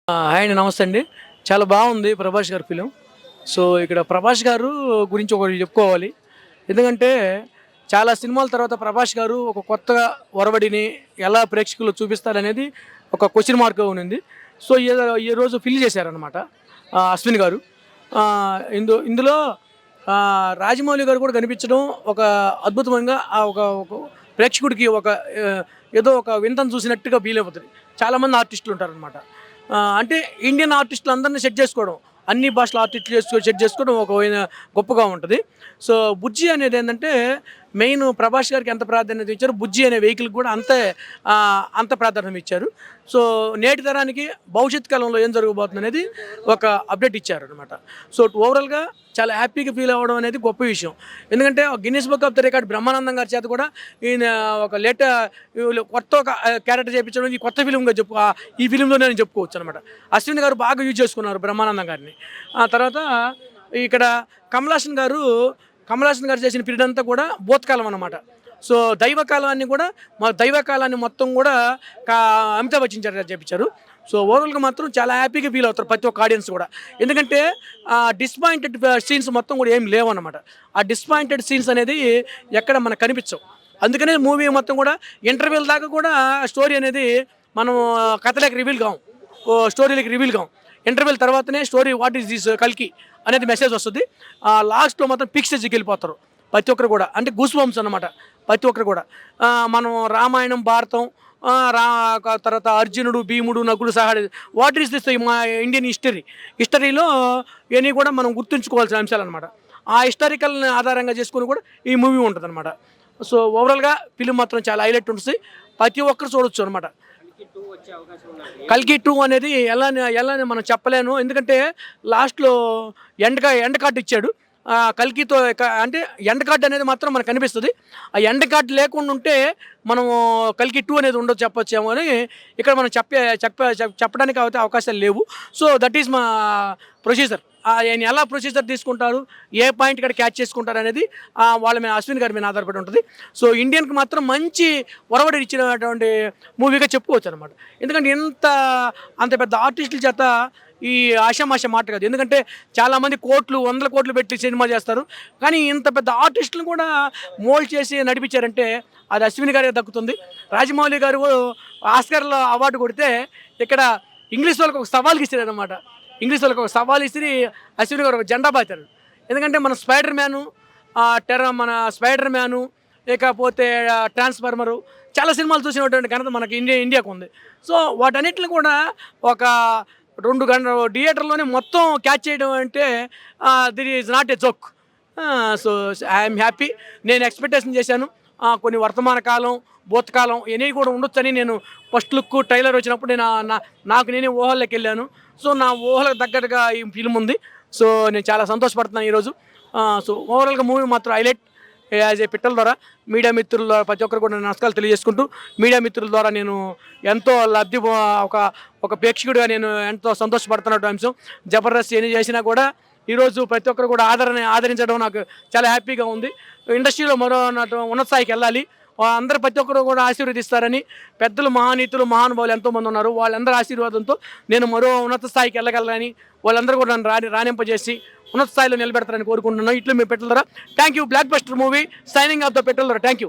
Hi అండి. నమస్తే అండి. చాలా బాగుంది ప్రభాస్ గారి ఫిలిం. సో, ఇక్కడ ప్రభాస్ గారు గురించి ఒకటి చెప్పుకోవాలి. ఎందుకంటే, చాలా సినిమాల తర్వాత ప్రభాస్ గారు ఒక కొత్తగా ఒరవడిని ఎలా ప్రేక్షకులు చూపిస్తారనేది ఒక క్వెషన్ మార్క్‌గా ఉండింది. సో, ఈరోజు ఫిల్ చేశారనమాట అశ్విన్ గారు. ఇందులో రాజమౌళి గారు కూడా కనిపించడం ఒక అద్భుతంగా ఒక ఒక ప్రేక్షకుడికి ఆహ్, ఏదో ఒక వింతను చూసినట్టుగా ఫీల్ అవుతది. చాలామంది ఆర్టిస్టులు ఉంటారనమాట. అంటే ఇండియన్ ఆర్టిస్టులు అందరిని సెట్ చేసుకోవడం. అన్ని భాషల ఆర్టిస్టులు సెట్ చేసుకోవడం ఒక గొప్పగా ఉంటది. సో, 'బుజ్జి' అనేదేంటంటే మెయిన్ ప్రభాస్ గారికి ఎంత ప్రాధాన్యత ఇచ్చారో 'బుజ్జి' అనే వెహికల్‌కి కూడా అంత ప్రాధాన్యం ఇచ్చారు. సో, నేటి తరానికి భవిష్యత్ కాలంలో ఏం జరగబోతుందనేది ఒక అప్డేట్ ఇచ్చారనమాట. సో, ఓవరాల్‌గా చాలా హ్యాపీగా ఫీల్ అవ్వడం అనేది గొప్ప విషయం. ఎందుకంటే Guinness book of the record Brahmanandam గారి చేత కూడా ఈయన ఒక కొత్త ఒక క్యారెక్టర్ చేపించడం ఈ కొత్త ఫిల్మ్‌గా ఈ ఫిల్మ్‌లోనే నేను చెప్పుకోవచ్చనమాట. అశ్విన్ గారు బాగా యూజ్ చేసుకున్నారు బ్రహ్మానందం గారిని. ఆ తర్వాత ఇక్కడ కమల్ హాసన్ గారు చేసిన పీరియడ్ అంతా కూడా భూతకాలం అన్నమాట. సో, దైవకాలాన్ని మొత్తం కూడా అమితాబ్ బచ్చన్ గారు చేపించారు. సో, ఓవరాల్‌గా మాత్రం చాలా హ్యాపీగా ఫీల్ అవుతారు ప్రతి ఒక్క ఆడియన్స్ కూడా. ఎందుకంటే డిసప్పాయింటెడ్ సీన్స్ మొత్తం కూడా ఏం లేవన్నమాట. ఆ డిసప్పాయింటెడ్ సీన్స్ అనేది ఎక్కడ మనకు కనిపించవు. అందుకనే మూవీ మొత్తం కూడా ఇంటర్వెల్ దాకా కూడా స్టోరీ అనేది మనం కథలోకి రివీల్ కాం. స్టోరీలకి రివీల్ కాం. ఇంటర్వెల్ తర్వాతనే స్టోరీ వాట్ ఈస్ దిస్ కల్కి అనేది మెసేజ్ వస్తుంది. లాస్ట్‌లో మాత్రం పీక్ స్టేజ్‌కి వెళ్ళిపోతారు ప్రతి ఒక్కరు కూడా. అంటే గూస్ బంప్స్ అనమాట ప్రతి ఒక్కరు కూడా. మనం రామాయణం, భారతం, తర్వాత అర్జునుడు, భీముడు, నకులు, సహాడు వాట్ ఈస్ దిస్ మా ఇండియన్ హిస్టరీలో ఇవన్నీ కూడా మనం గుర్తుంచుకోవాల్సిన అంశాలన్నమాట. ఆ హిస్టారికల్‌ని ఆధారంగా చేసుకొని కూడా ఈ మూవీ ఉంటుందన్నమాట. సో, ఓవరాల్‌గా ఫిలిం మాత్రం చాలా హైలైట్ ఉంటుంది. ప్రతి ఒక్కరు చూడొచ్చు అనమాట. 'కల్కి 2' అనేది ఎలా అని మనం చెప్పలేను. ఎందుకంటే లాస్ట్‌లో ఎండ్ కార్డ్ ఇచ్చాడు. 'కల్కితో' అంటే ఎండ్ కార్డ్ అనేది మాత్రం మనకు కనిపిస్తది. ఆ ఎండ్ కార్డ్ లేకుండా ఉంటే మనము 'కల్కి 2' అనేది ఉండదు చెప్పొచ్చేమో అని ఇక్కడ మనం చెప్పడానికి అయితే అవకాశాలు లేవు. సో, దట్ ఈస్ మా ప్రొసీజర్. ఆయన ఎలా ప్రొసీజర్ తీసుకుంటారు, ఏ పాయింట్ ఇక్కడ క్యాచ్ చేసుకుంటారు అనేది వాళ్ళ మీద అశ్విన్ గారి మీద ఆధారపడి ఉంటుంది. సో, ఇండియన్కి మాత్రం మంచి ఒరవడి ఇచ్చినటువంటి మూవీగా చెప్పుకోవచ్చు అనమాట. ఎందుకంటే అంత పెద్ద ఆర్టిస్టుల చేత ఈ ఆషామాష మాట కాదు. ఎందుకంటే చాలామంది వందల కోట్లు పెట్టి సినిమా చేస్తారు. కానీ ఇంత పెద్ద ఆర్టిస్టులను కూడా మోల్డ్ చేసి నడిపించారంటే అది అశ్విన్ గారికి దక్కుతుంది. రాజమౌళి గారు ఆస్కార్లో అవార్డు కొడితే ఇక్కడ ఇంగ్లీష్ వాళ్ళకి ఒక సవాల్కి ఇస్తారనమాట. ఇసిరి అశ్విన్ గారు ఒక జెండా పాతారు. ఎందుకంటే మన స్పైడర్ మ్యాను లేకపోతే ట్రాన్స్ఫార్మరు చాలా సినిమాలు చూసినటువంటి ఘనత మనకి ఇండియాకు ఉంది. సో, వాటన్నిటిని కూడా ఒక 2 గంటల థియేటర్లోనే మొత్తం క్యాచ్ చేయడం అంటే this is not a joke. So, I'm happy. నేను ఎక్స్పెక్టేషన్ చేశాను కొన్ని వర్తమాన కాలం, భూతకాలం ఇవన్నీ కూడా ఉండొచ్చని. నేను ఫస్ట్ లుక్ ట్రైలర్ వచ్చినప్పుడు నాకు నేనే ఊహల్లోకి వెళ్ళాను. సో, నా ఊహలకు తగ్గట్టుగా ఈ ఫిల్మ్ ఉంది. సో, నేను చాలా సంతోషపడుతున్నాను ఈరోజు. సో, ఓవరాల్గా మూవీ మాత్రం హైలైట్. యాజ్ ఏ పిట్టల ద్వారా మీడియా మిత్రుల ద్వారా ప్రతి ఒక్కరు కూడా నమస్కారాలు తెలియజేసుకుంటూ, మీడియా మిత్రుల ద్వారా నేను ఎంతో ఒక ప్రేక్షకుడిగా నేను ఎంతో సంతోషపడుతున్నటువంటి అంశం. జబర్దస్త్ ఎన్ని చేసినా కూడా ఈరోజు ప్రతి ఒక్కరు కూడా ఆదరించడం నాకు చాలా హ్యాపీగా ఉంది. ఇండస్ట్రీలో ఉన్నత స్థాయికి వెళ్ళాలి. అందరూ ప్రతి ఒక్కరు కూడా ఆశీర్వదిస్తారని, పెద్దలు, మహానీతులు, మహానుభావులు ఎంతోమంది ఉన్నారు. వాళ్ళందరి ఆశీర్వాదంతో నేను మరో ఉన్నత స్థాయికి వెళ్ళగలని, వాళ్ళందరూ కూడా నన్ను రాణింపజేసి ఉన్నత స్థాయిలో నిలబెడతారని కోరుకుంటున్నాను. ఇట్లు మీ పెట్టల ద్వారా thank you. Blockbuster movie signing off the పెట్టల ద్వారా థ్యాంక్ యూ.